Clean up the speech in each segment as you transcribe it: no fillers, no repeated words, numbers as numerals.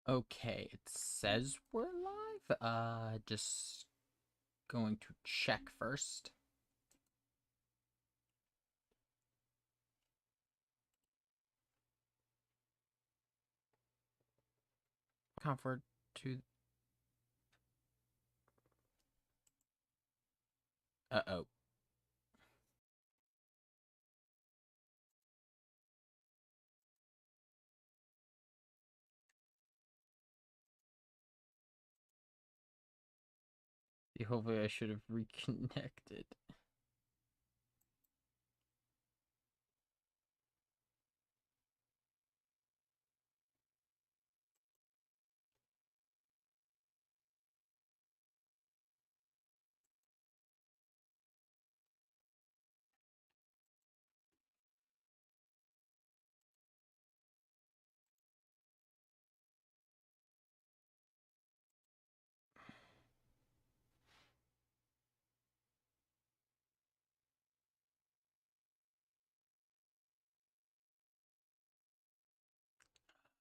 Okay, it says we're live. Just going to check first. Comfort to. Uh-oh. Hopefully I should have reconnected.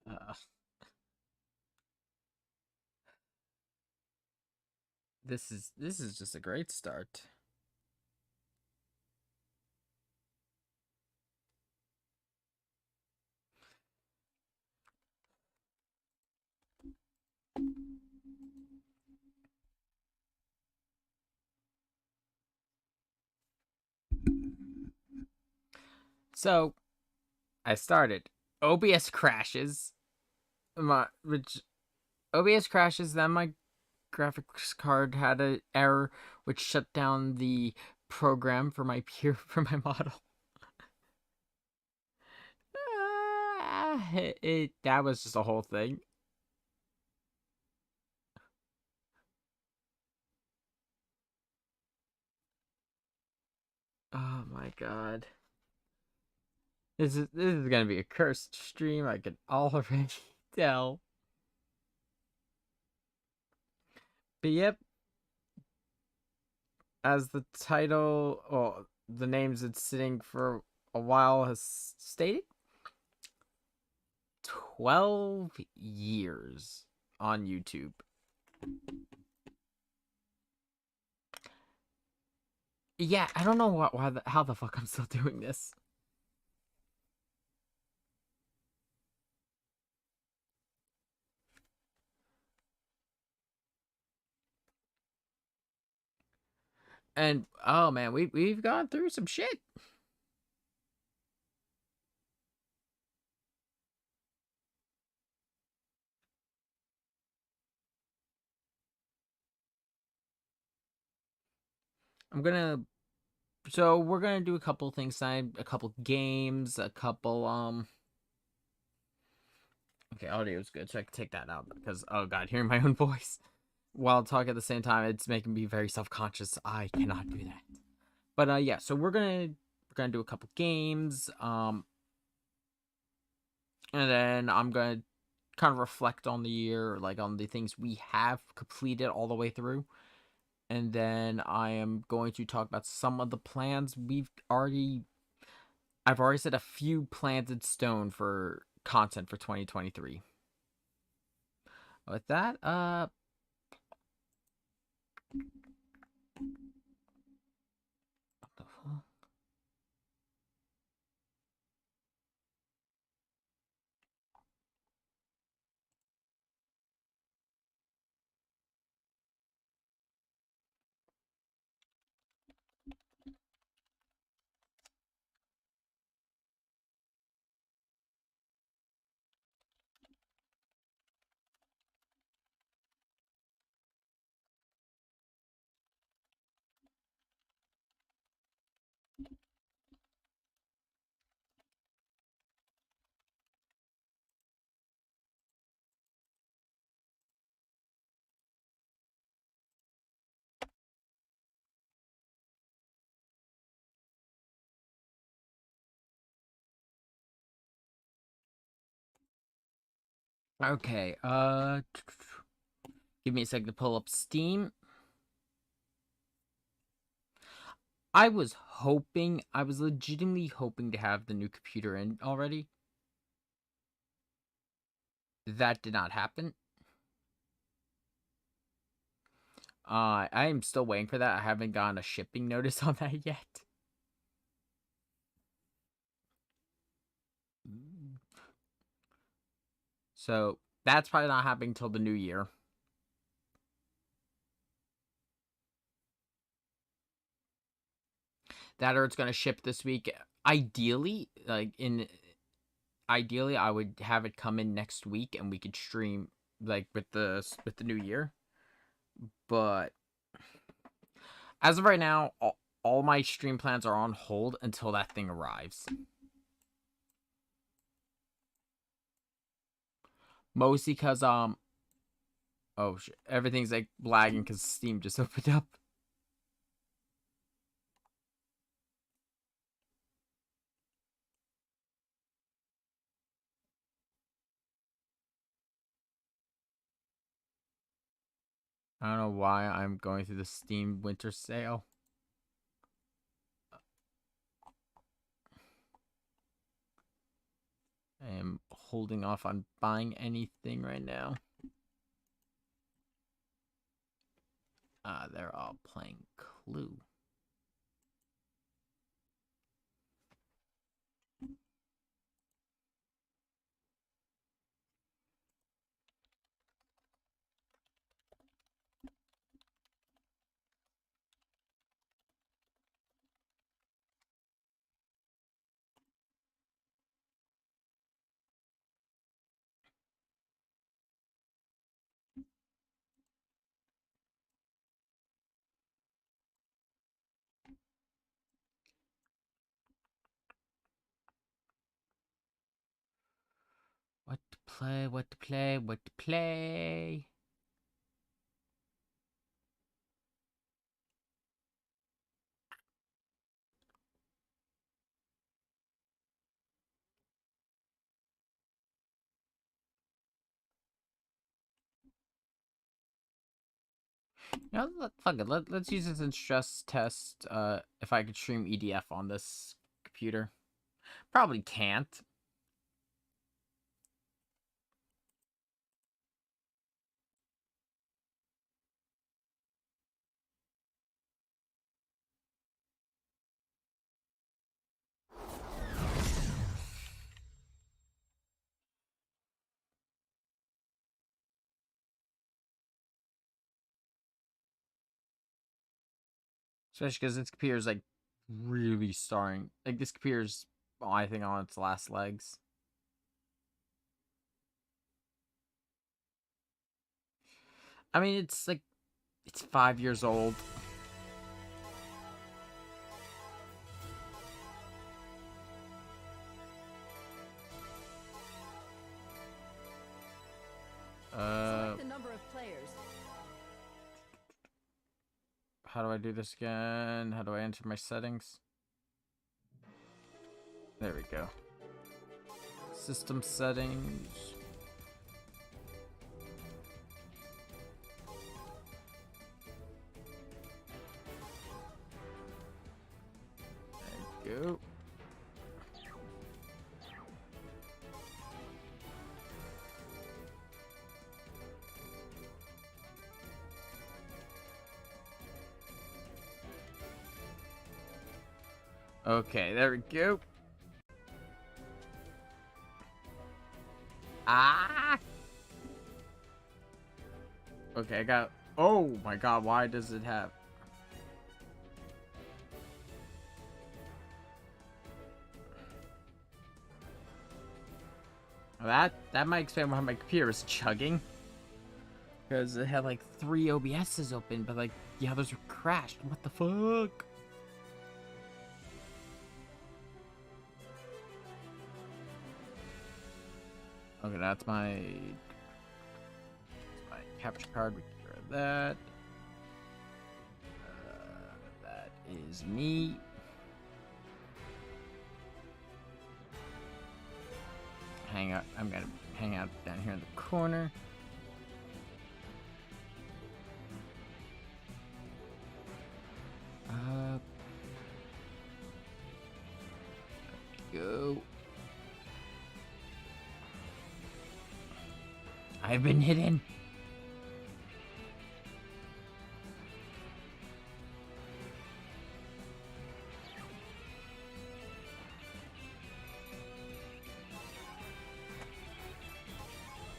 Uh, this is just a great start. So I started. OBS crashes. Which OBS crashes. Then my graphics card had an error, which shut down the program for my for my model. That was just a whole thing. Oh my god. This is gonna be a cursed stream, I can already tell. But yep, as the title or the names it's sitting for a while has stated, 12 years on YouTube. Yeah, I don't know how the fuck I'm still doing this. And oh man, we've gone through some shit. I'm gonna so we're gonna do a couple things tonight, a couple games, a couple okay, audio is good, so I can take that out because oh god, hearing my own voice while talking at the same time, it's making me very self-conscious. I cannot do that. But yeah, so we're gonna do a couple games, and then I'm gonna kind of reflect on the year, like on the things we have completed all the way through. And then I am going to talk about some of the plans I've already set a few plans in stone for content for 2023. With that, okay, give me a second to pull up Steam. I was legitimately hoping to have the new computer in already. That did not happen. I am still waiting for that. I haven't gotten a shipping notice on that yet. So that's probably not happening till the new year. That or it's gonna ship this week. Ideally, ideally I would have it come in next week and we could stream like with the new year. But as of right now, all my stream plans are on hold until that thing arrives. Mostly because oh shit, everything's like lagging because Steam just opened up. I don't know why I'm going through the Steam winter sale. I am holding off on buying anything right now. They're all playing Clue. What to play, what to play, what to play. You know, fuck it. Let's use this in stress test. If I could stream EDF on this computer, probably can't. Especially because this computer's like really starting. Like this computer's, I think, on its last legs. I mean, it's like it's 5 years old. Select the number of players. How do I do this again? How do I enter my settings? There we go. System settings. There we go. Okay, there we go. Ah! Okay, I got... Oh my god, why does it have... That might explain why my computer is chugging. Because it had like 3 OBSs open, but like the others were crashed. What the fuck? Okay, that's my capture card. We can get rid of that. That is me. Hang out. I'm gonna hang out down here in the corner. Go. I've been hidden.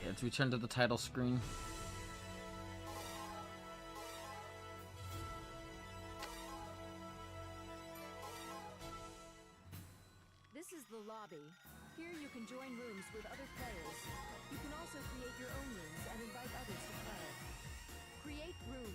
Let's return to the title screen. This is the lobby. Here you can join rooms with other players. You can also create your own rooms and invite others to play. Create room.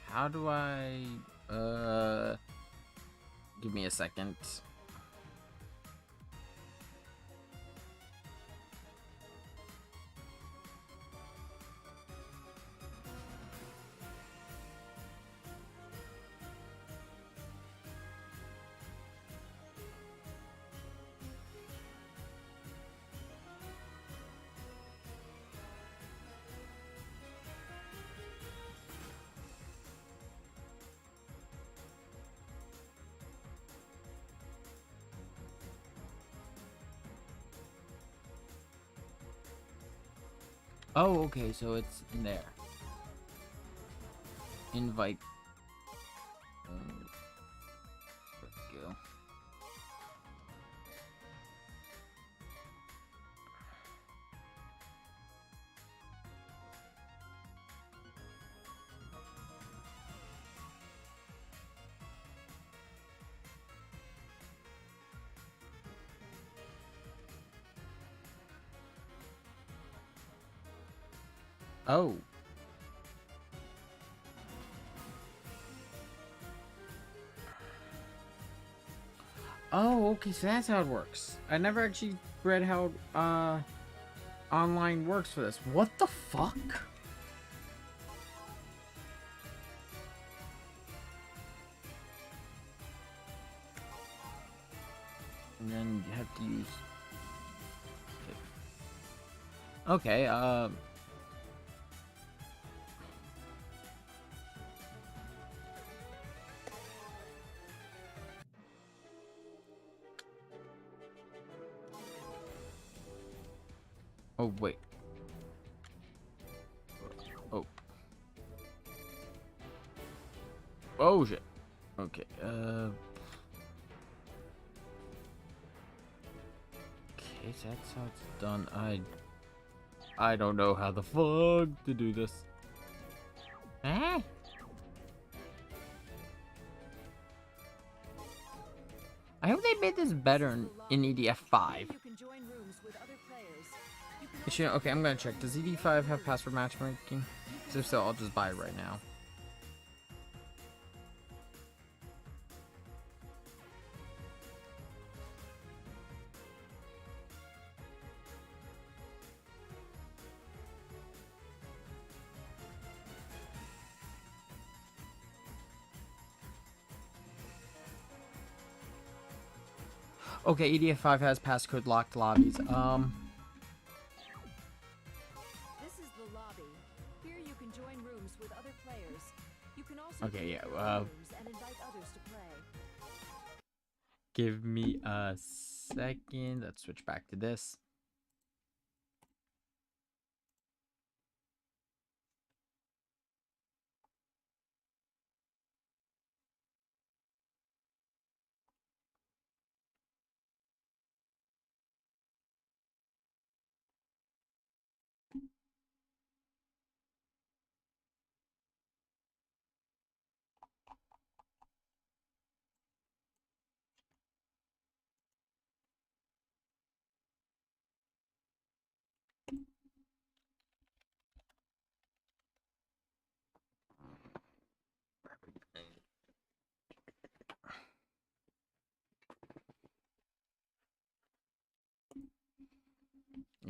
How do I, give me a second. Oh, okay, so it's in there. Invite. There we go. Oh. Oh, okay, so that's how it works. I never actually read how online works for this. What the fuck? And then you have to use okay, oh wait. Oh. Oh shit. Okay, okay, so that's how it's done. I don't know how the fuck to do this. Eh? I hope they made this better in EDF 5. You can join rooms with other players. You can Actually, okay, I'm gonna check. Does ED5 have password matchmaking? 'Cause if so, I'll just buy it right now. Okay, EDF5 has passcode locked lobbies. This is the lobby. Here you can join rooms with other players. You can also Okay, create yeah, your own rooms and invite others to play. give me a second. Let's switch back to this.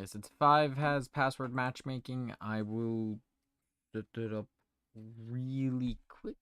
Since 5 has password matchmaking, I will set it up really quick.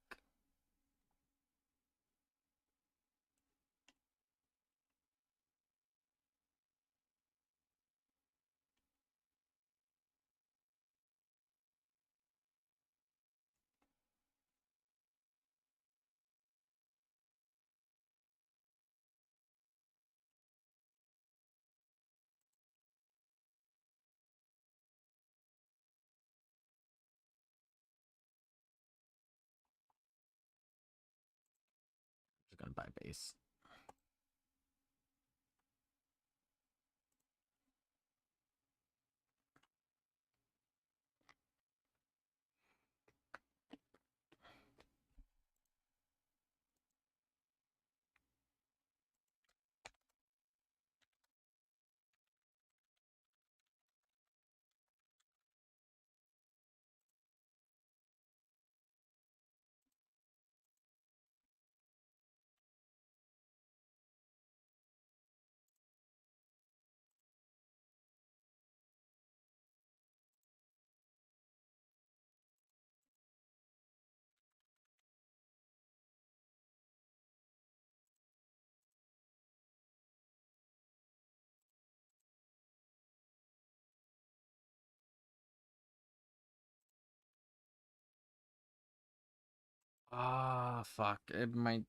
Just gonna buy base. Ah, fuck. It might.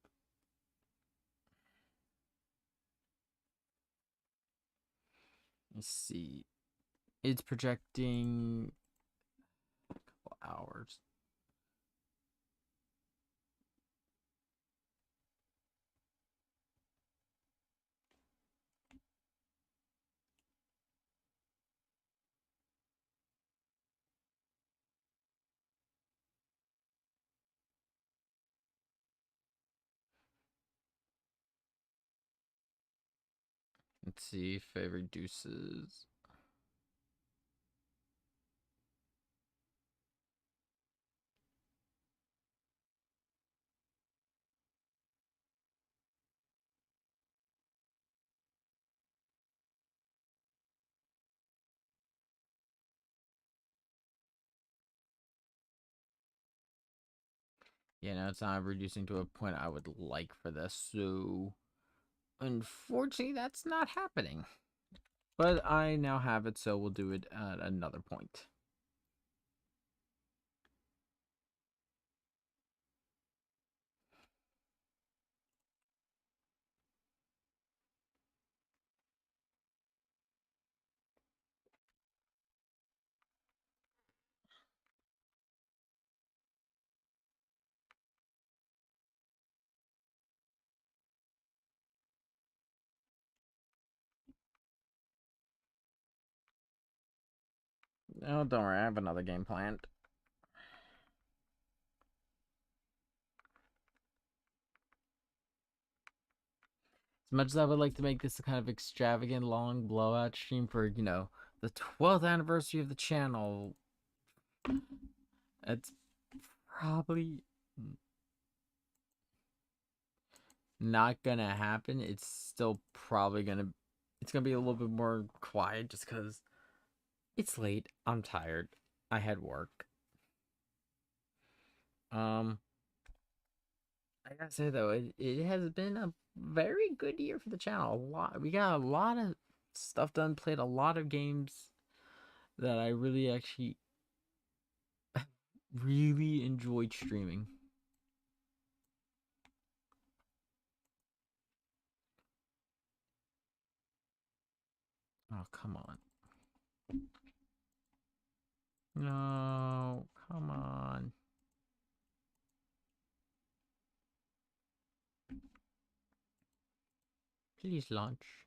Let's see. It's projecting a couple hours. Let's see if it reduces. Yeah, no, it's not reducing to a point I would like for this. So, unfortunately, that's not happening. But I now have it, so we'll do it at another point. Oh, don't worry, I have another game planned. As much as I would like to make this a kind of extravagant, long blowout stream for, the 12th anniversary of the channel, it's probably not gonna happen. It's still probably it's gonna be a little bit more quiet just because it's late. I'm tired. I had work. Um, I gotta say though, it has been a very good year for the channel. We got a lot of stuff done. Played a lot of games that I really actually really enjoyed streaming. Oh, come on. No, come on. Please launch.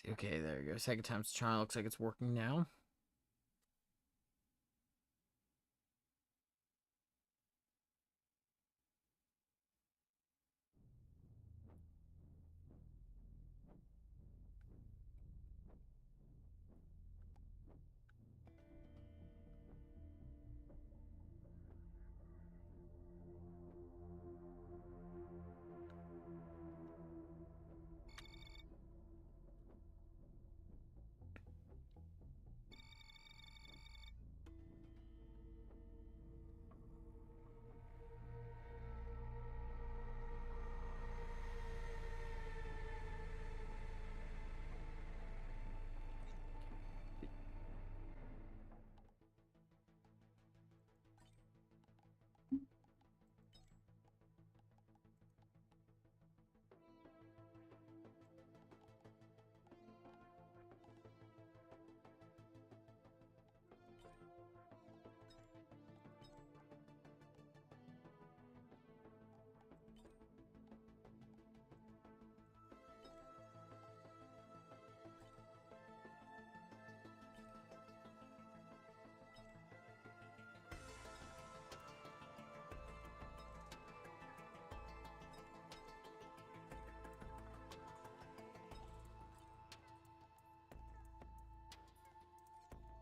Okay, there you go. Second time's a charm. Looks like it's working now.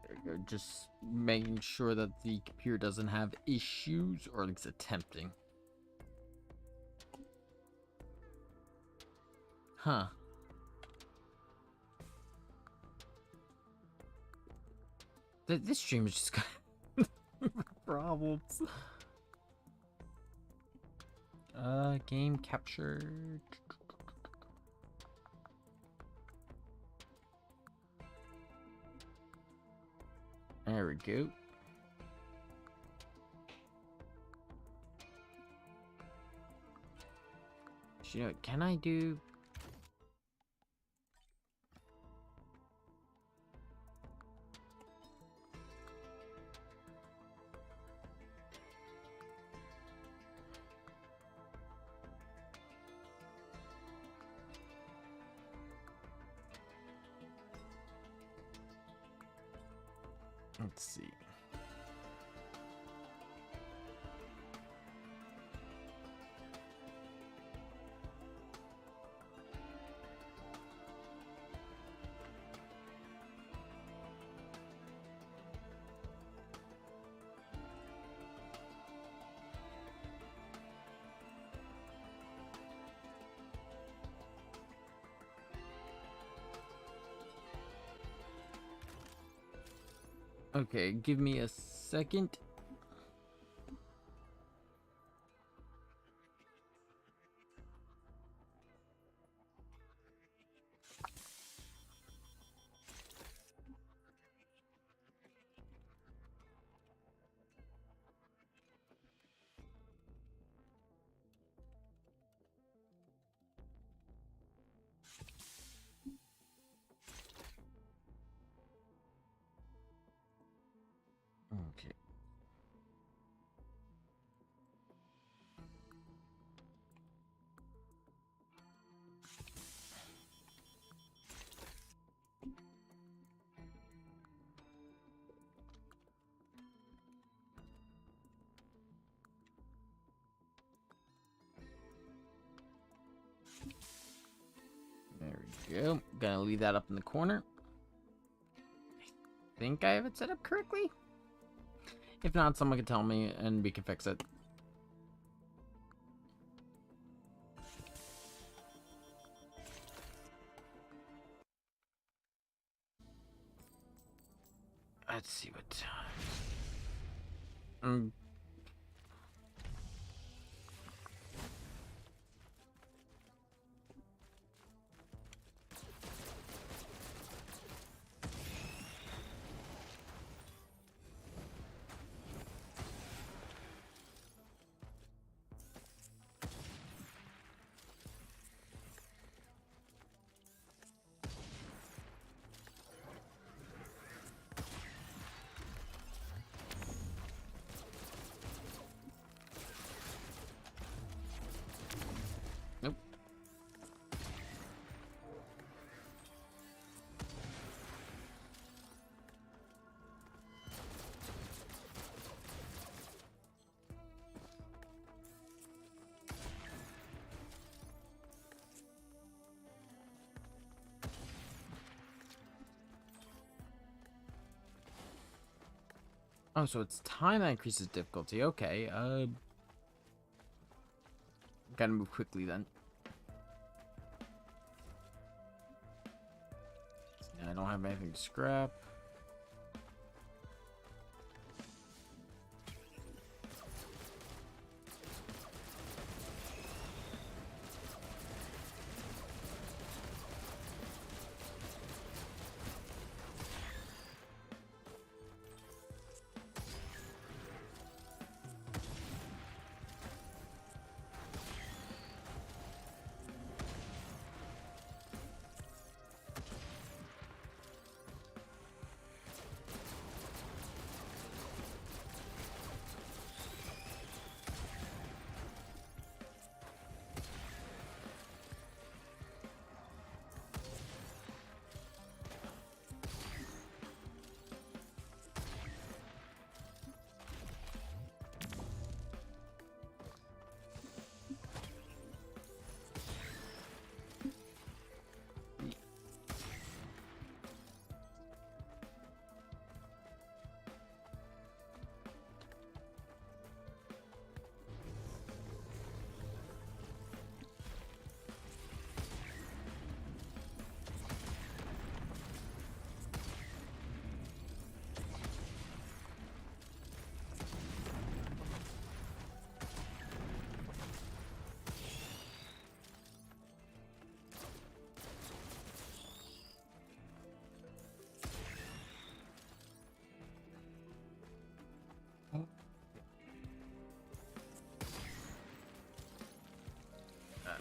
There you go. Just making sure that the computer doesn't have issues, or at least attempting. Huh. This stream is just got problems. Game captured. There we go. You know, can I do? Let's see. Okay, give me a second. Okay. There we go. Gonna leave that up in the corner. I think I have it set up correctly. If not, someone can tell me and we can fix it. Let's see what time. Oh, so it's time that increases difficulty. Okay, gotta move quickly then. I don't have anything to scrap.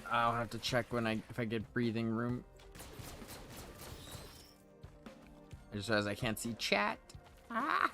I'll have to check if I get breathing room. I just realized I can't see chat. Ah!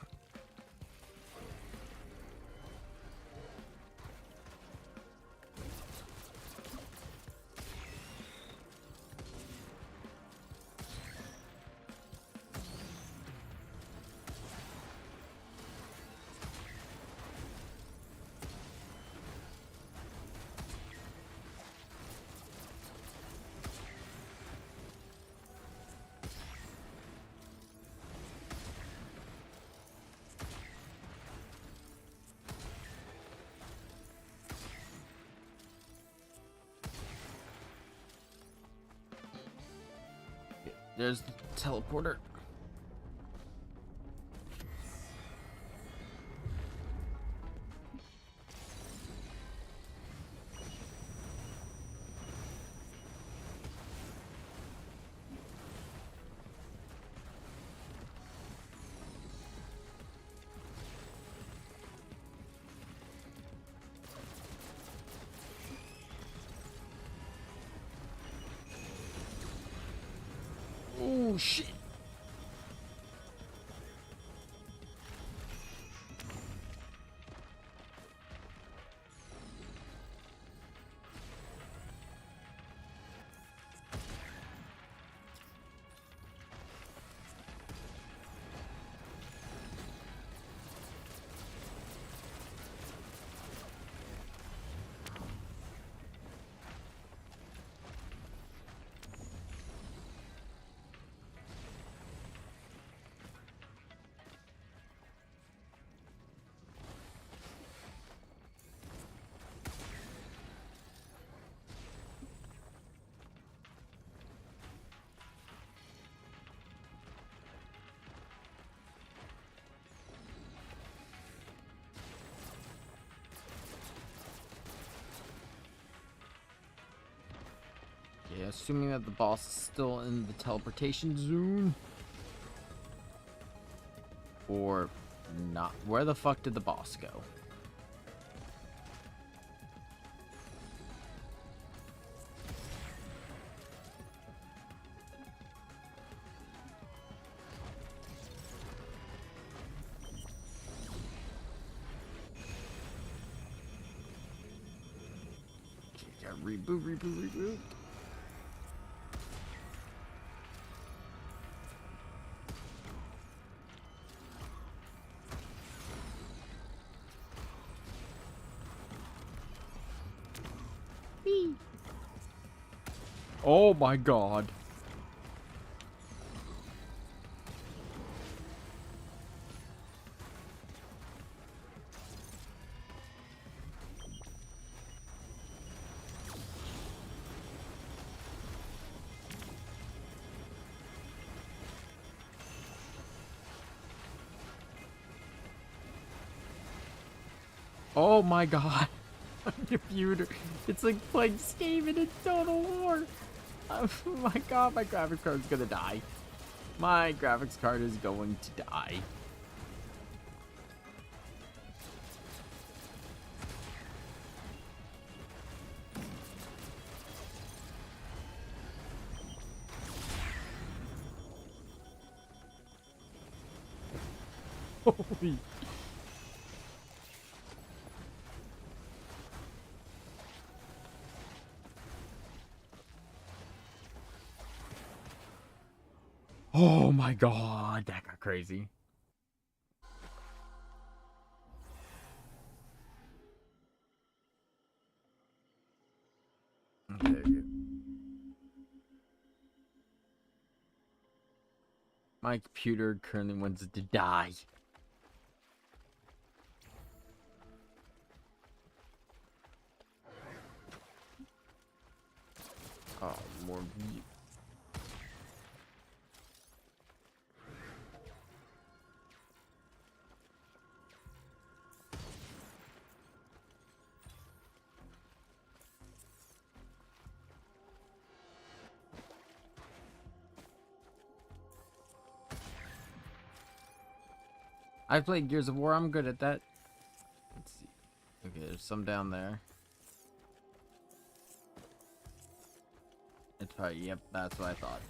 There's the teleporter. Oh shit. Yeah, assuming that the boss is still in the teleportation zone. Or not. Where the fuck did the boss go? Okay, gotta reboot. Oh my god. Oh my god. My computer. It's like playing Skaven in Total War. Oh my god, my graphics card's gonna die. My graphics card is going to die. Holy. Oh my god, that got crazy. Okay. My computer currently wants to die. Oh, more view. I played Gears of War. I'm good at that. Let's see. Okay, there's some down there. It's probably, yep, that's what I thought.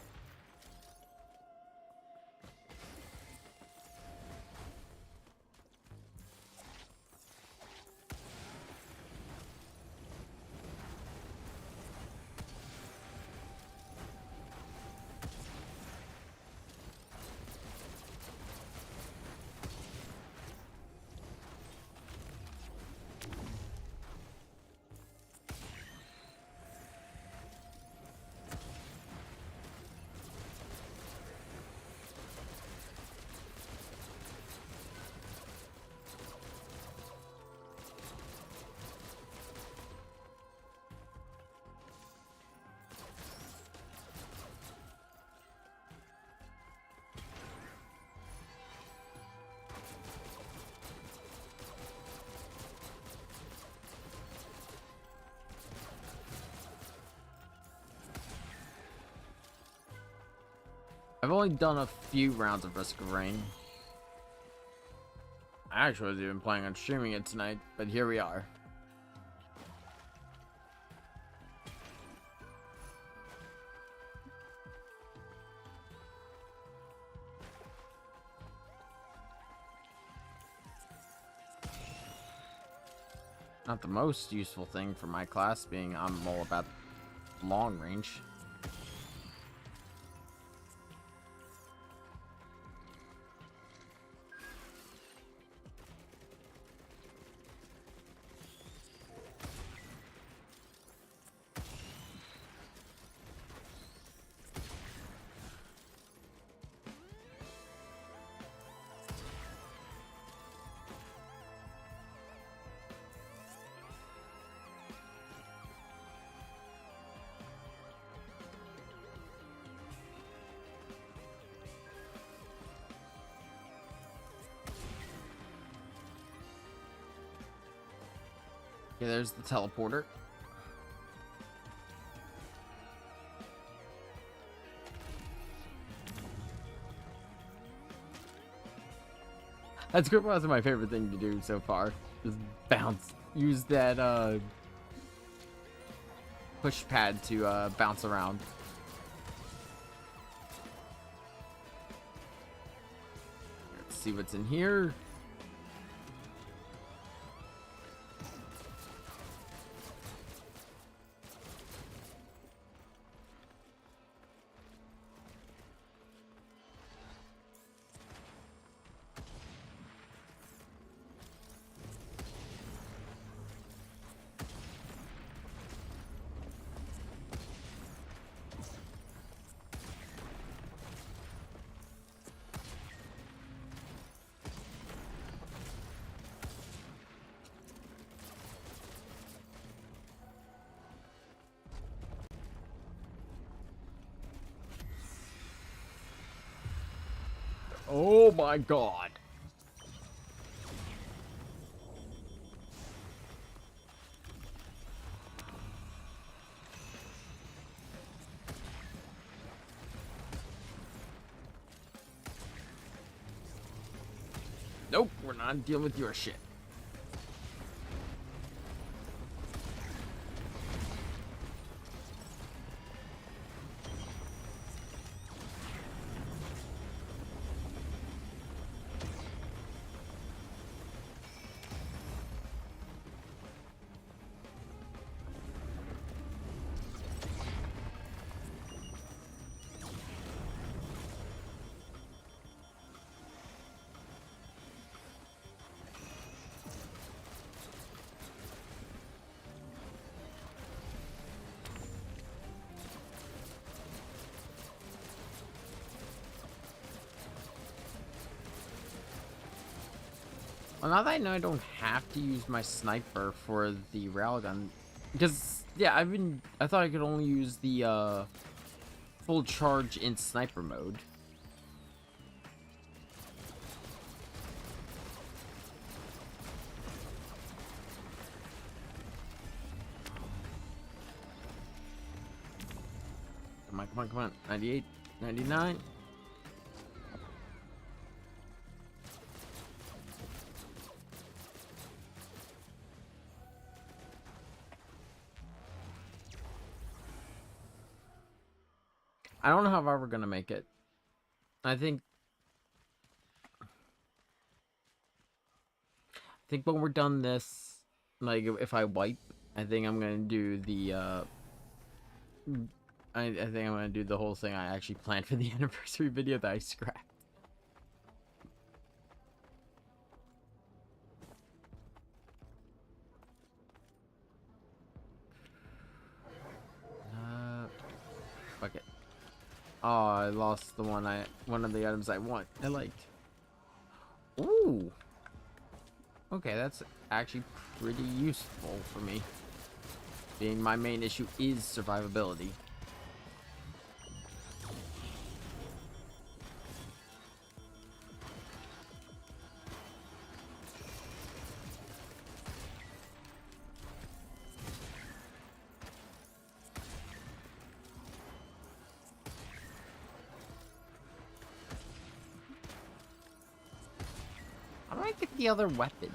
I've only done a few rounds of Risk of Rain. I actually was even planning on streaming it tonight, but here we are. Not the most useful thing for my class, being I'm all about long range. Okay, there's the teleporter. That's good. Was my favorite thing to do so far. Just bounce. Use that push pad to bounce around. Let's see what's in here. Oh my god. Nope, we're not dealing with your shit. Well, now that I know I don't have to use my sniper for the railgun, because yeah, I thought I could only use the full charge in sniper mode. Come on, come on, come on. 98, 99. I don't know how we're gonna make it. I think when we're done this, like if I wipe, I think I'm gonna do the I think I'm gonna do the whole thing I actually planned for the anniversary video that I scrapped. Fuck it. Oh, I lost one of the items I liked. Ooh. Okay, that's actually pretty useful for me. Being my main issue is survivability. How do I get the other weapons?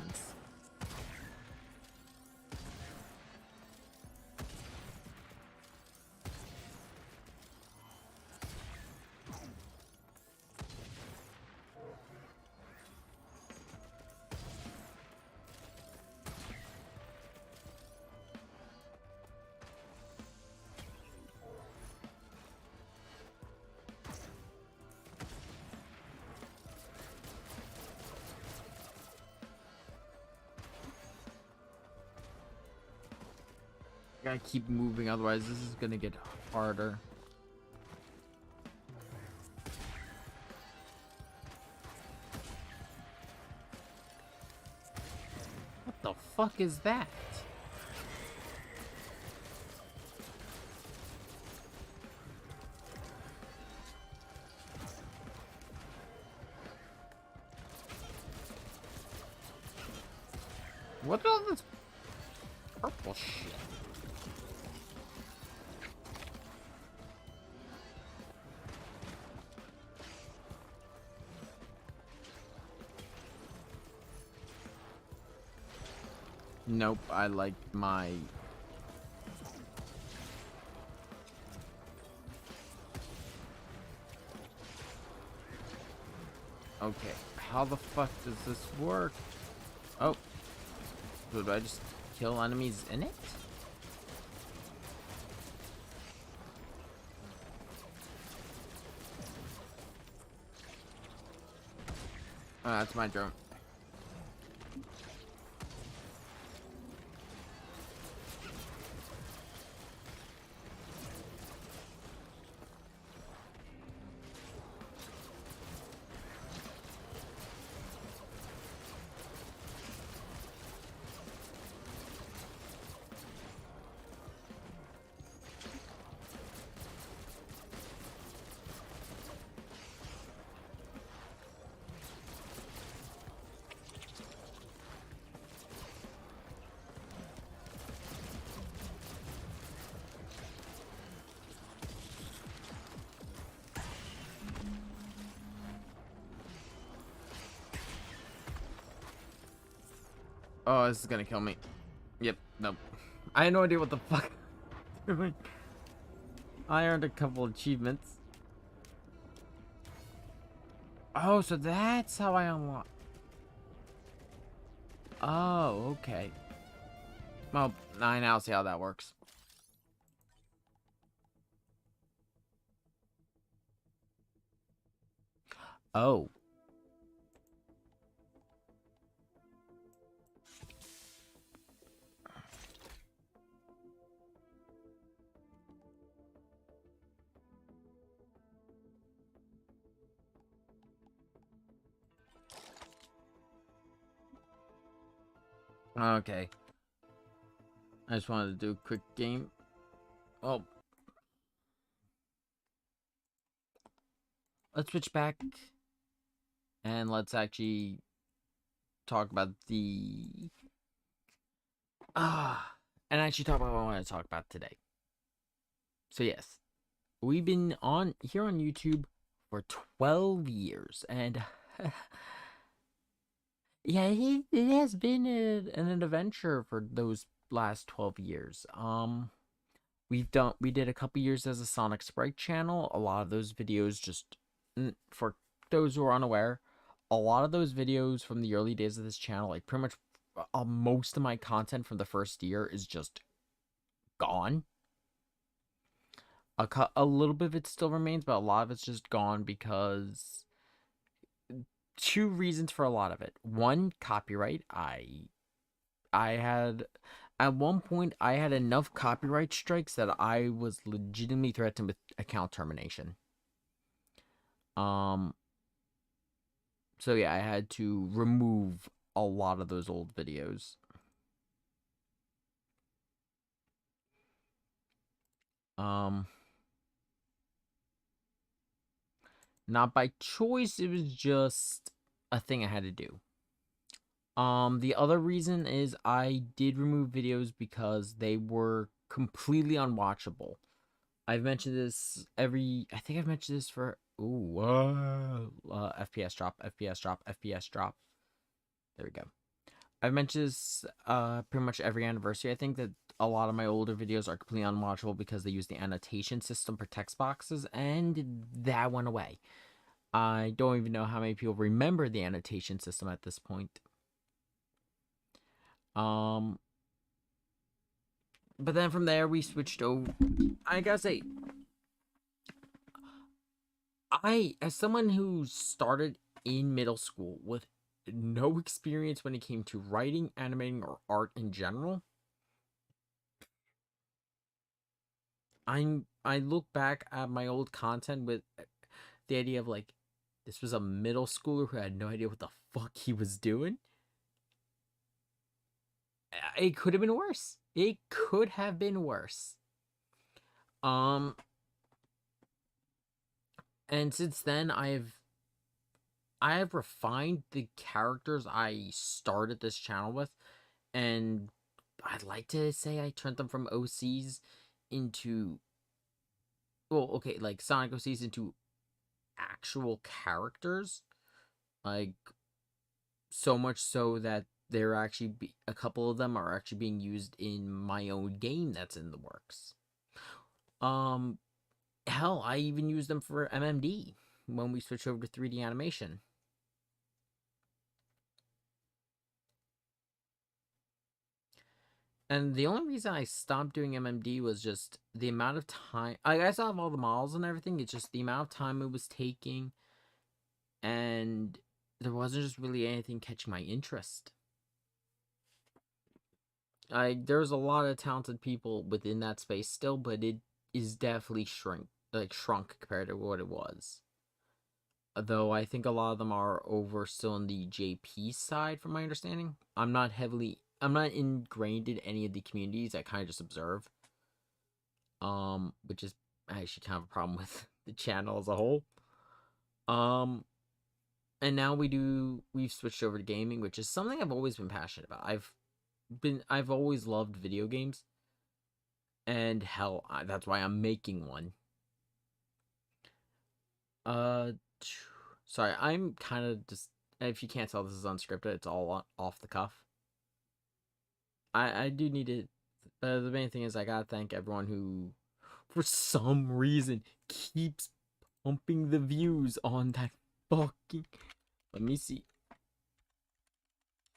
I gotta keep moving, otherwise this is gonna get harder. What the fuck is that? What's all this purple shit? Nope, I like my... Okay, how the fuck does this work? Oh. So do I just kill enemies in it? Oh, that's my drone. Oh, this is gonna kill me. Yep, nope. I had no idea what the fuck I'm doing. I earned a couple achievements. Oh, so that's how I unlock. Oh, okay. Well, I now see how that works. Oh. Okay. I just wanted to do a quick game. Oh. Let's switch back. And let's actually talk about the... and actually talk about what I want to talk about today. So yes. We've been on here on YouTube for 12 years. And... yeah, it has been an adventure for those last 12 years. We did a couple years as a Sonic Sprite channel. A lot of those videos just, for those who are unaware, a lot of those videos from the early days of this channel, like pretty much most of my content from the first year is just gone. A little bit of it still remains, but a lot of it's just gone because two reasons for a lot of it. One, copyright. I had at one point I had enough copyright strikes that I was legitimately threatened with account termination. So yeah, I had to remove a lot of those old videos. Not by choice, it was just a thing I had to do. The other reason is I did remove videos because they were completely unwatchable. I've mentioned this I think I've mentioned this for, FPS drop, FPS drop, FPS drop. There we go. I've mentioned this, pretty much every anniversary. I think that a lot of my older videos are completely unwatchable because they use the annotation system for text boxes, and that went away. I don't even know how many people remember the annotation system at this point. But then from there we switched over. I gotta say, as someone who started in middle school with no experience when it came to writing, animating, or art in general, I look back at my old content with the idea of like, this was a middle schooler who had no idea what the fuck he was doing. It could have been worse. It could have been worse. And since then I have refined the characters I started this channel with, and I'd like to say I turned them from OCs into, well, okay, like Sonic OCs into actual characters. Like, so much so that they're actually a couple of them are actually being used in my own game that's in the works. Hell, I even use them for MMD when we switch over to 3D animation. And the only reason I stopped doing MMD was just the amount of time. I still have all the models and everything. It's just the amount of time it was taking. And there wasn't just really anything catching my interest. There's a lot of talented people within that space still, but it is definitely shrunk compared to what it was. Though I think a lot of them are over still on the JP side, from my understanding. I'm not ingrained in any of the communities. I kind of just observe. Which is actually kind of a problem with the channel as a whole. And now we've switched over to gaming, which is something I've always been passionate about. I've always loved video games. And hell, that's why I'm making one. Sorry, I'm kind of just, if you can't tell, this is unscripted. It's all off the cuff. I do need to. The main thing is I gotta thank everyone who, for some reason, keeps pumping the views on that fucking. Let me see.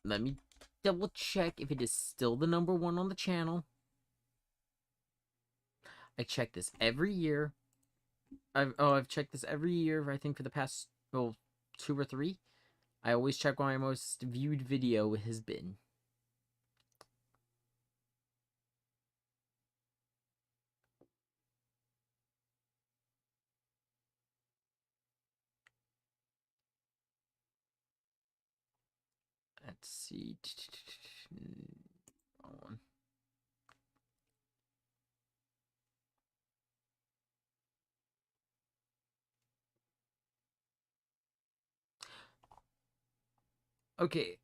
Let me double check if it is still the #1 on the channel. I check this every year. I've checked this every year. I think for the past 2 or 3. I always check what my most viewed video has been. Let's see. Wrong one. Okay.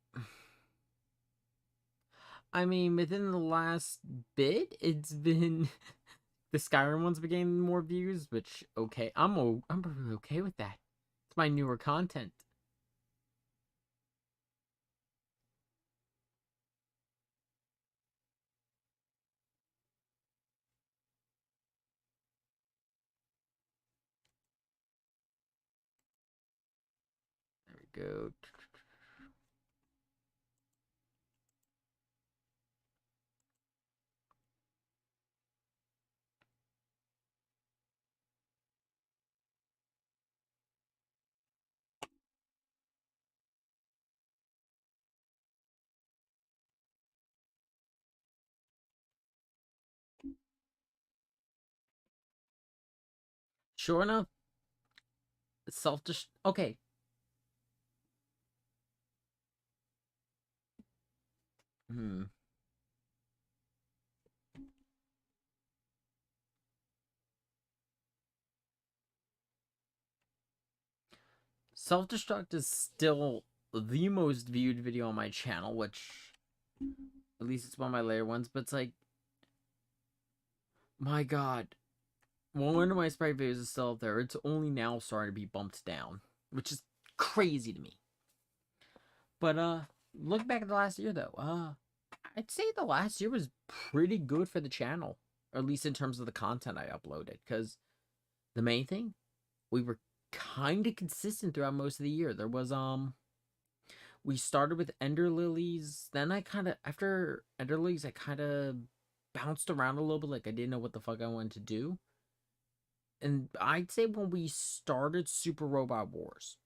I mean, within the last bit, it's been the Skyrim ones been getting more views, which okay, I'm really okay with that. It's my newer content. There we go. Sure enough, okay. Hmm. Self-destruct is still the most viewed video on my channel, which at least it's one of my later ones, but it's like, my god, one of my sprite videos is still up there. It's only now starting to be bumped down, which is crazy to me. But look back at the last year though. I'd say the last year was pretty good for the channel, or at least in terms of the content I uploaded. Because the main thing, we were kind of consistent throughout most of the year. There was we started with Ender Lilies. Then after Ender Lilies, I kind of bounced around a little bit. Like I didn't know what the fuck I wanted to do. And I'd say when we started Super Robot Wars,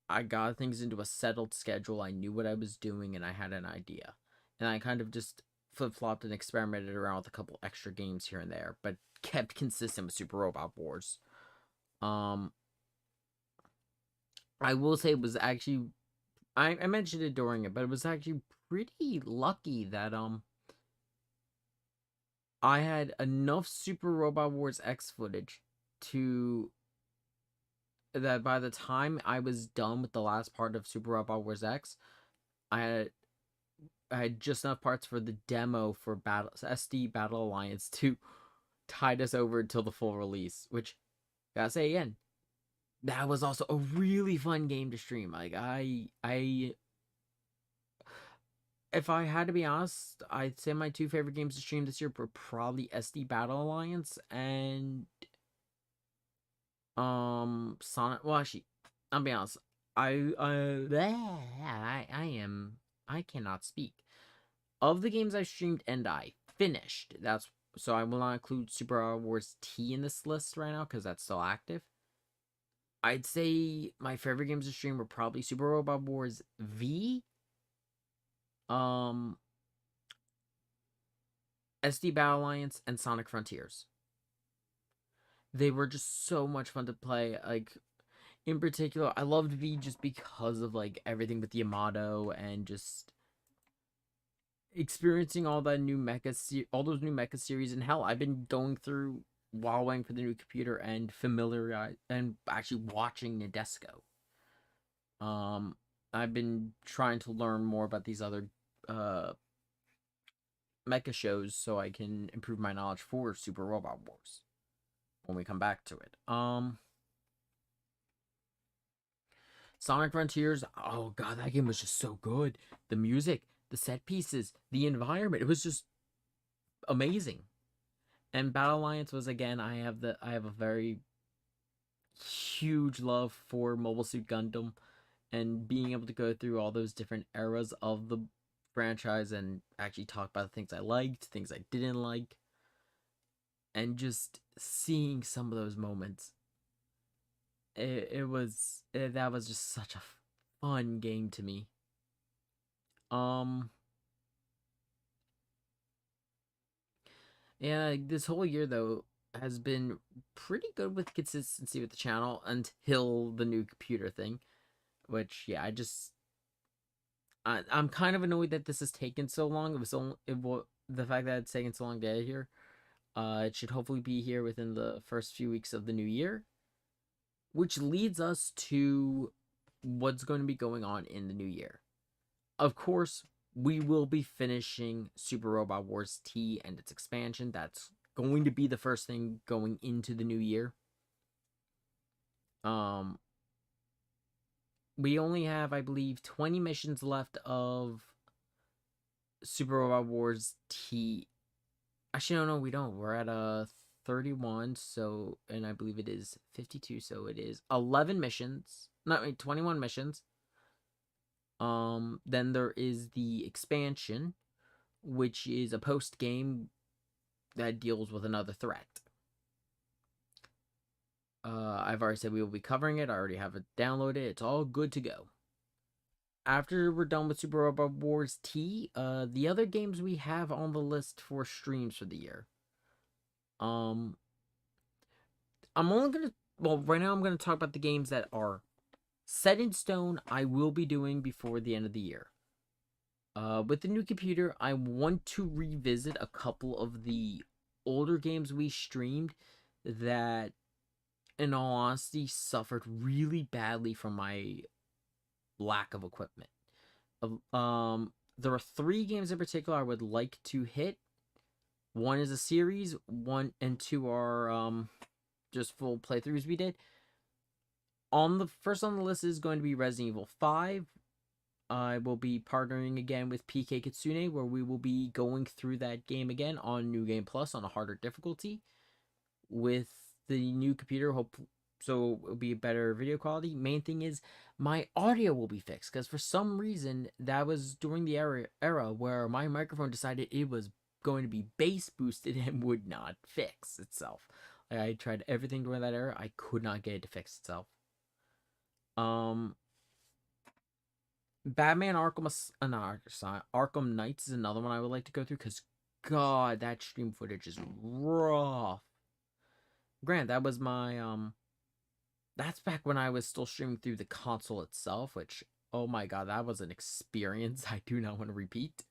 I got things into a settled schedule. I knew what I was doing and I had an idea. And I kind of just flip-flopped and experimented around with a couple extra games here and there, but kept consistent with Super Robot Wars. I will say it was actually I mentioned it during it, but it was actually pretty lucky that I had enough Super Robot Wars X footage to that by the time I was done with the last part of Super Robot Wars X, I had just enough parts for the demo for SD Battle Alliance to tide us over until the full release. Which, gotta say again, that was also a really fun game to stream. Like if I had to be honest, I'd say my 2 favorite games to stream this year were probably SD Battle Alliance and Sonic. Well, actually, I'll be honest. I cannot speak. Of the games I streamed and I finished, that's so I will not include Super Wars T in this list right now because that's still active. I'd say my favorite games to stream were probably Super Robot Wars V, SD Battle Alliance, and Sonic Frontiers. They were just so much fun to play. Like, in particular, I loved V just because of like everything with Yamato and just experiencing all that new all those new mecha series. And hell, I've been going through while waiting for the new computer and actually watching Nadesco. I've been trying to learn more about these other mecha shows so I can improve my knowledge for Super Robot Wars when we come back to it. Sonic Frontiers, oh god, that game was just so good. The music, the set pieces, the environment. It was just amazing. And Battle Alliance was, again, I have a very huge love for Mobile Suit Gundam, and being able to go through all those different eras of the franchise and actually talk about the things I liked, things I didn't like, and just seeing some of those moments. That was just such a fun game to me. Um Yeah, this whole year though has been pretty good with consistency with the channel until the new computer thing, which yeah, I'm kind of annoyed that this has taken so long. The fact that it's taken so long to get here. It should hopefully be here within the first few weeks of the new year, which leads us to what's going to be going on in the new year. Of course, we will be finishing Super Robot Wars T and its expansion. That's going to be the first thing going into the new year. We only have, I believe, 20 missions left of Super Robot Wars T. Actually, no, we don't. We're at 31, so, and I believe it is 52, so it is 11 missions. Not 21 missions. Then there is the expansion, which is a post game that deals with another threat. I've already said we will be covering it. I already have it downloaded. It's all good to go. After we're done with Super Robot Wars T, the other games we have on the list for streams for the year. I'm only gonna, well, right now I'm gonna talk about the games that are set in stone. I will be doing before the end of the year. With the new computer, I want to revisit a couple of the older games we streamed that, in all honesty, suffered really badly from my lack of equipment. There are 3 games in particular I would like to hit. One is a series, 1 and 2 are just full playthroughs we did. First on the list is going to be Resident Evil 5. I will be partnering again with PK Kitsune, where we will be going through that game again on New Game Plus on a harder difficulty with the new computer. So it'll be a better video quality. Main thing is my audio will be fixed, because for some reason that was during the era where my microphone decided it was going to be bass boosted and would not fix itself. I tried everything during that era. I could not get it to fix itself. Batman Arkham Knights is another one I would like to go through, because God, that stream footage is rough. Grant, that was my that's back when I was still streaming through the console itself, which, oh my God, that was an experience I do not want to repeat.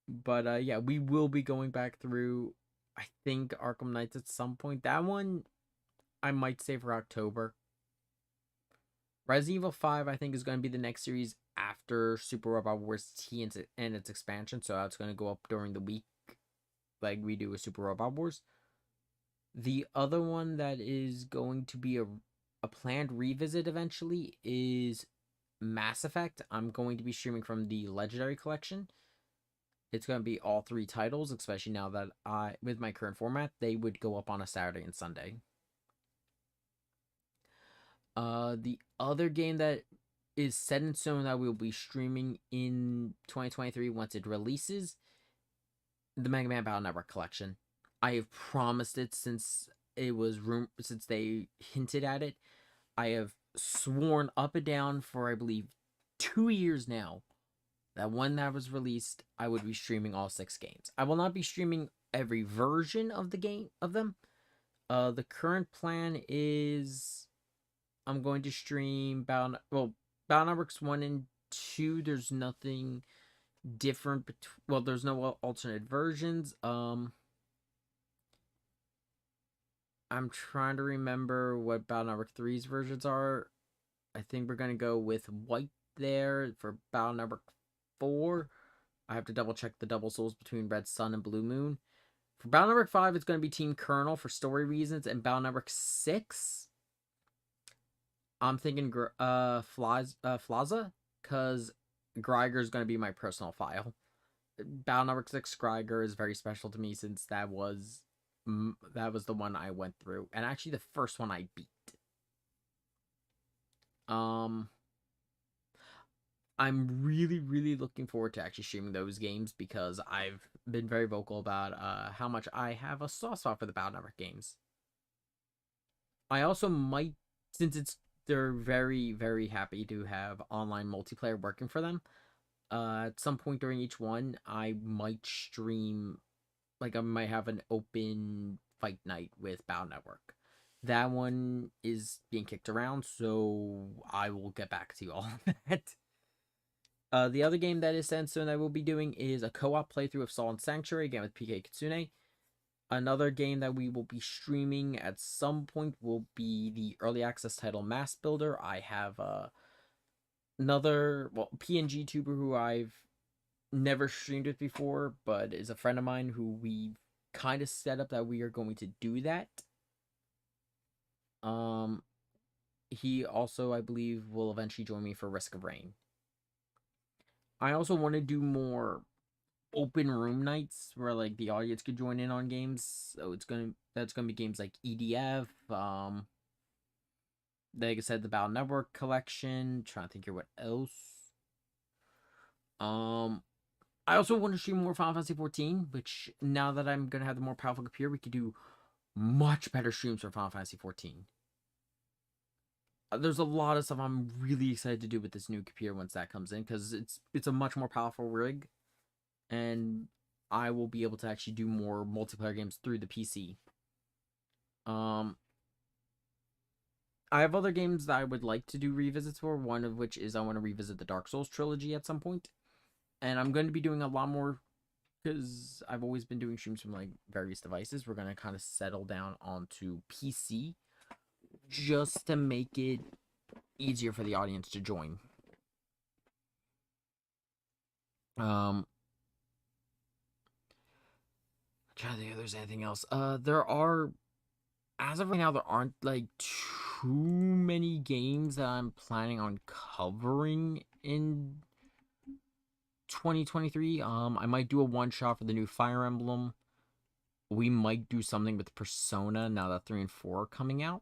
But yeah, we will be going back through, I think, Arkham Knights at some point. That one I might save for October. Resident Evil 5, I think, is going to be the next series after Super Robot Wars T and its expansion. So that's going to go up during the week, like we do with Super Robot Wars. The other one that is going to be a planned revisit eventually is Mass Effect. I'm going to be streaming from the Legendary Collection. It's going to be all 3 titles, especially now that with my current format, they would go up on a Saturday and Sunday. The other game that is set in stone that we'll be streaming in 2023 once it releases, the Mega Man Battle Network Collection. I have promised it since since they hinted at it. I have sworn up and down for, I believe, 2 years now that when that was released, I would be streaming all 6 games. I will not be streaming every version of the game of them. The current plan is I'm going to stream Battle Networks 1 and 2. There's nothing different there's no alternate versions. I'm trying to remember what Battle Network 3's versions are. I think we're going to go with white there for Battle Network 4. I have to double check the double souls between Red Sun and Blue Moon. For Battle Network 5, it's going to be Team Colonel for story reasons, and Battle Network 6, I'm thinking Flaza, because Greiger is going to be my personal file. Battle Network 6 Greiger is very special to me since that was the one I went through, and actually the first one I beat. I'm really, really looking forward to actually streaming those games because I've been very vocal about how much I have a soft spot for the Battle Network games. I also might, since they're very, very happy to have online multiplayer working for them. At some point during each one, I might stream, like I might have an open fight night with Battle Network. That one is being kicked around, so I will get back to you all on that. The other game that is set soon I will be doing is a co-op playthrough of Salt and Sanctuary, again with PK Kitsune. Another game that we will be streaming at some point will be the early access title Mass Builder. I have another PNG tuber who I've never streamed with before, but is a friend of mine who we've kind of set up that we are going to do that. He also, I believe, will eventually join me for Risk of Rain. I also want to do more open room nights where like the audience could join in on games. So that's gonna be games like EDF, like I said, the Battle Network collection. Trying to think here what else. I also want to stream more Final Fantasy 14, which now that I'm gonna have the more powerful computer, we could do much better streams for Final Fantasy 14. There's a lot of stuff I'm really excited to do with this new computer once that comes in, because it's a much more powerful rig, and I will be able to actually do more multiplayer games through the PC. I have other games that I would like to do revisits for, one of which is I want to revisit the Dark Souls trilogy at some point. And I'm going to be doing a lot more, because I've always been doing streams from like various devices. We're going to kind of settle down onto PC just to make it easier for the audience to join. I'm trying to think if there's anything else. There are, as of right now, there aren't like too many games that I'm planning on covering in 2023. I might do a one shot for the new Fire Emblem. We might do something with Persona now that 3 and 4 are coming out.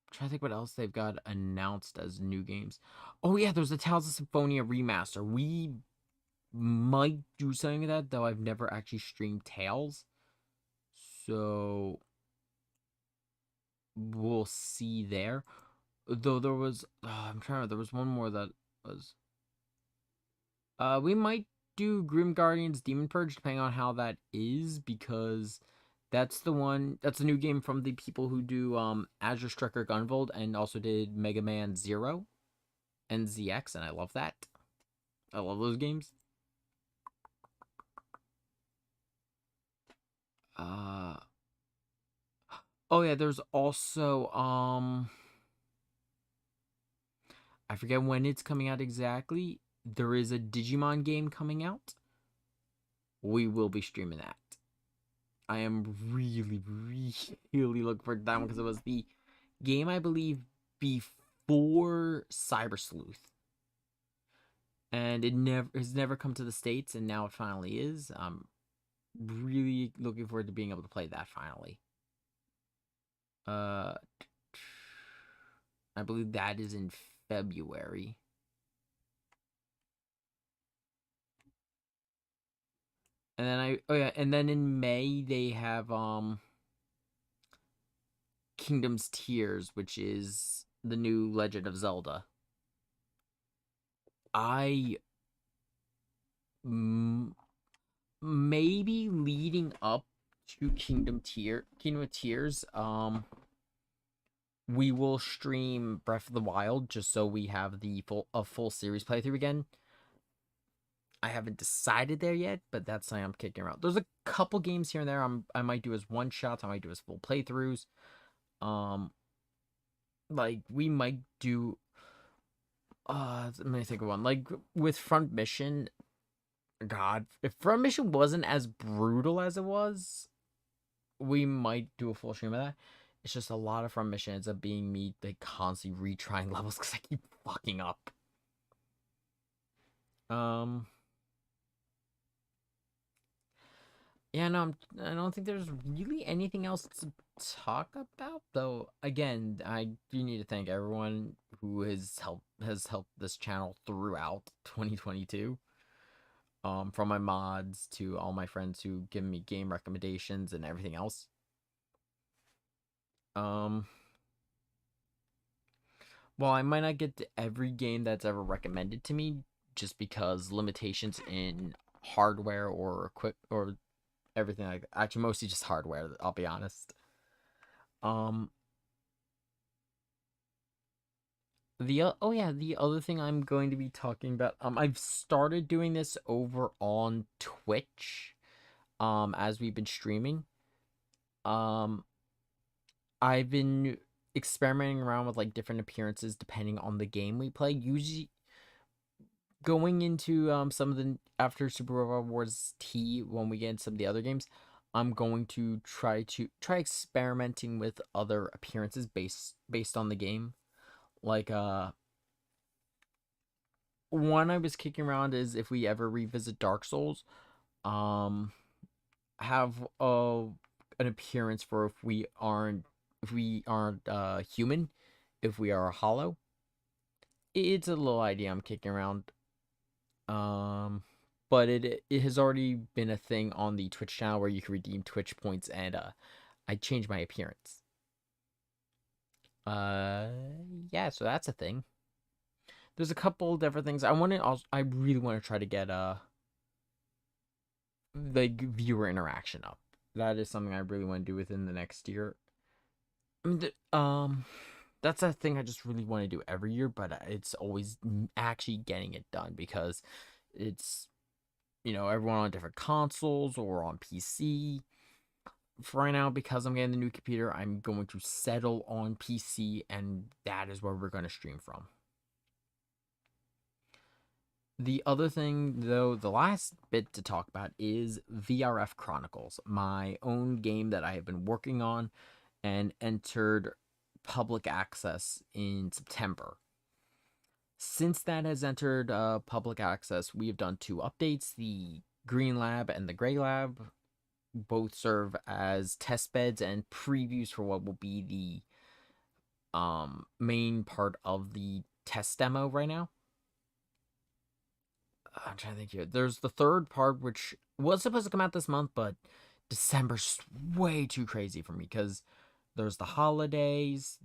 I'm trying to think what else they've got announced as new games. Oh yeah, there's the Tales of Symphonia remaster. We might do something with that, though I've never actually streamed Tales. So we'll see there. Though there was there was one more that was we might do Grim Guardians Demon Purge depending on how that is, because that's the a new game from the people who do Azure Striker Gunvolt and also did Mega Man Zero and ZX, and I love that. I love those games. Oh yeah, there's also I forget when it's coming out exactly. There is a Digimon game coming out. We will be streaming that. I am really, really looking forward to that one, because it was the game, I believe, before Cyber Sleuth. And it has never come to the States, and now it finally is. I'm really looking forward to being able to play that finally. I believe that is in February. And then and then in May they have Kingdom's Tears, which is the new Legend of Zelda. Maybe leading up to Kingdom of Tears, we will stream Breath of the Wild just so we have the full series playthrough again. I haven't decided there yet, but that's something I'm kicking around. There's a couple games here and there I might do as one shots, I might do as full playthroughs. Like we might do let me think of one. Like with Front Mission, God, if Front Mission wasn't as brutal as it was, we might do a full stream of that. It's just a lot of front missions of being me like constantly retrying levels because I keep fucking up. Um, yeah, no, I don't think there's really anything else to talk about. Though, again, I do need to thank everyone who has helped this channel throughout 2022. From my mods to all my friends who give me game recommendations and everything else. Um, well, I might not get to every game that's ever recommended to me just because limitations in hardware or equip or everything like that. Actually, mostly just hardware, I'll be honest. Um, oh yeah, the other thing I'm going to be talking about, I've started doing this over on Twitch, as we've been streaming. Um, I've been experimenting around with like different appearances depending on the game we play. Usually going into some of the after Super Robot Wars T when we get into some of the other games, I'm going to try experimenting with other appearances based on the game. Like one I was kicking around is if we ever revisit Dark Souls, um have an appearance for if we aren't human, if we are a hollow. It's a little idea I'm kicking around. Um, but it has already been a thing on the Twitch channel where you can redeem Twitch points, and I changed my appearance. Uh, yeah, so that's a thing. There's a couple different things I really want to try to get like viewer interaction up. That is something I really want to do within the next year. I mean, that's a thing I just really want to do every year, but it's always actually getting it done because it's everyone on different consoles or on PC. For right now, because I'm getting the new computer, I'm going to settle on PC, and that is where we're going to stream from. The other thing, though, the last bit to talk about is VRF Chronicles, my own game that I have been working on and entered public access in September. Since that has entered public access, we have done two updates. The Green Lab and the Gray Lab both serve as test beds and previews for what will be the main part of the test demo right now. I'm trying to think here. There's the third part, which was supposed to come out this month, but December's way too crazy for me because there's the holidays,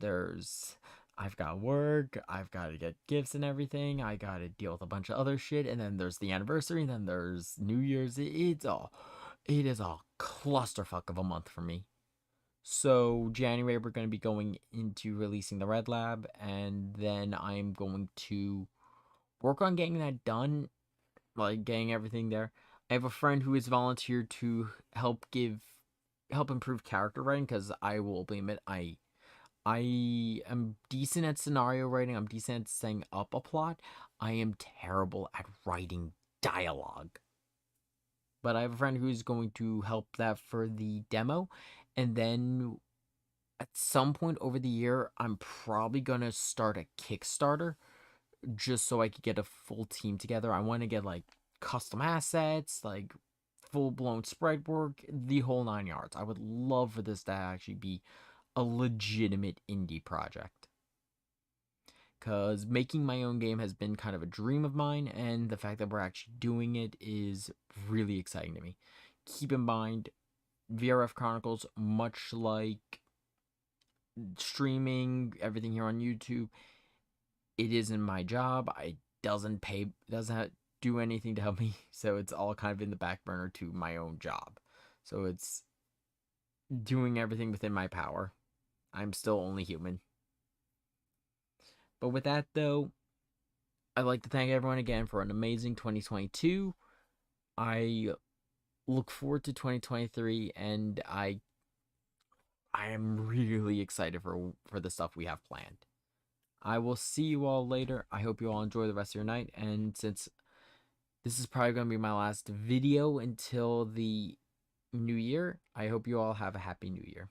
I've got work, I've got to get gifts and everything, I got to deal with a bunch of other shit, and then there's the anniversary, and then there's New Year's. It is a clusterfuck of a month for me. So January we're going to be going into releasing the Red Lab, and then I'm going to work on getting that done, like getting everything there. I have a friend who has volunteered to help improve character writing because I will admit I am decent at scenario writing. I'm decent at setting up a plot. I am terrible at writing dialogue. But I have a friend who's going to help that for the demo, and then at some point over the year, I'm probably gonna start a Kickstarter just so I could get a full team together. I want to get like custom assets, like full blown sprite work, the whole 9 yards. I would love for this to actually be a legitimate indie project. Because making my own game has been kind of a dream of mine, and the fact that we're actually doing it is really exciting to me. Keep in mind, VRF Chronicles, much like streaming, everything here on YouTube, it isn't my job. I doesn't do anything to help me, so it's all kind of in the back burner to my own job. So it's doing everything within my power. I'm still only human. But with that though, I'd like to thank everyone again for an amazing 2022. I look forward to 2023, and I am really excited for the stuff we have planned. I will see you all later. I hope you all enjoy the rest of your night, and since this is probably going to be my last video until the new year, I hope you all have a happy new year.